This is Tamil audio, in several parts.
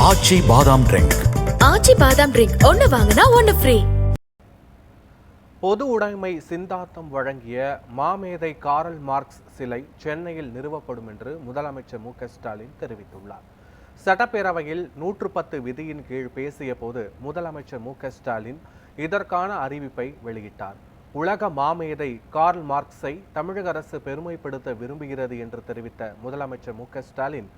ஆச்சி பாதாம் ட்ரிங்க். ஆச்சி பாதாம் ட்ரிங்க் ஒன்னு வாங்கினா ஒன்னு ஃப்ரீ. பொது உடைமை சிந்தாந்தம் வழங்கிய மாமேதை காரல் மார்க்ஸ் சிலை சென்னையில் நிறுவப்படும் என்று முதலமைச்சர் மு க ஸ்டாலின் தெரிவித்துள்ளார். சட்டப்பேரவையில் 110 விதியின் கீழ் பேசிய போது முதலமைச்சர் மு க ஸ்டாலின் இதற்கான அறிவிப்பை வெளியிட்டார். உலக மாமேதை கார்ல் மார்க்ஸை தமிழக அரசு பெருமைப்படுத்த விரும்புகிறது என்று தெரிவித்த முதலமைச்சர் மு க ஸ்டாலின்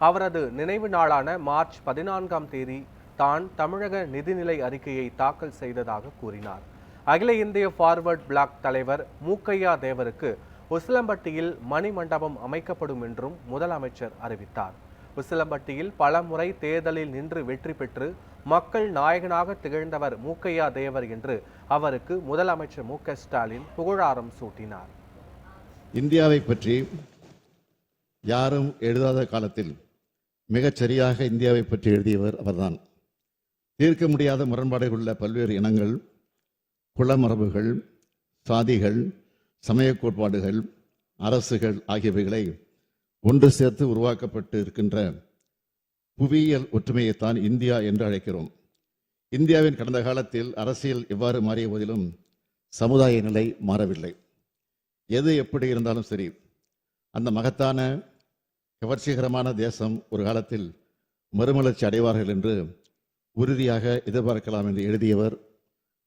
அவரது நினைவு நாளான மார்ச் 14ஆம் தேதி தான் தமிழக நிதிநிலை அறிக்கையை தாக்கல் செய்ததாக கூறினார். அகில இந்திய ஃபார்வர்ட் பிளாக் தலைவர் மூக்கையா தேவருக்கு உசிலம்பட்டியில் மணிமண்டபம் அமைக்கப்படும் என்றும் முதலமைச்சர் அறிவித்தார். உசிலம்பட்டியில் பல முறை தேர்தலில் நின்று வெற்றி பெற்று மக்கள் நாயகனாக திகழ்ந்தவர் மூக்கையா தேவர் என்று அவருக்கு முதலமைச்சர் மு க ஸ்டாலின் புகழாரம் சூட்டினார். இந்தியாவை பற்றி யாரும் எழுதாத காலத்தில் மிகச் சரியாக இந்தியாவை பற்றி எழுதியவர் அவர்தான். தீர்க்க முடியாத முரண்பாடுகள் உள்ள பல்வேறு இனங்கள், குலமரபுகள், சாதிகள், சமய கோட்பாடுகள், அரசுகள் ஆகியவைகளை ஒன்று சேர்த்து உருவாக்கப்பட்டு இருக்கின்ற புவியியல் ஒற்றுமையைத்தான் இந்தியா என்று அழைக்கிறோம். இந்தியாவின் கடந்த காலத்தில் அரசியல் எவ்வாறு மாறிய போதிலும் சமுதாய நிலை மாறவில்லை. எது எப்படி இருந்தாலும் சரி, அந்த மகத்தான கவர்ச்சிகரமான தேசம் ஒரு காலத்தில் மறுமலர்ச்சி அடைவார்கள் என்று உறுதியாக எதிர்பார்க்கலாம் என்று எழுதியவர்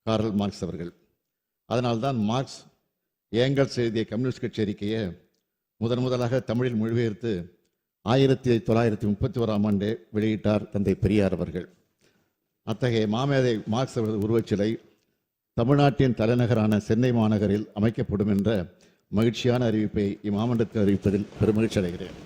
காரல் மார்க்ஸ் அவர்கள். அதனால்தான் மார்க்ஸ் ஏங்கல்ஸ் எழுதிய கம்யூனிஸ்ட் கட்சி அறிக்கையை முதலாக தமிழில் மொழிபெயர்த்து 1931ஆம் ஆண்டே வெளியிட்டார் தந்தை பெரியார் அவர்கள். அத்தகைய மாமேதை மார்க்ஸ் அவரது உருவச்சிலை தமிழ்நாட்டின் தலைநகரான சென்னை மாநகரில் அமைக்கப்படும் என்ற மகிழ்ச்சியான அறிவிப்பை இம்மாமண்டத்தில் அறிவிப்பதில் பெருமகிழ்ச்சி அடைகிறேன்.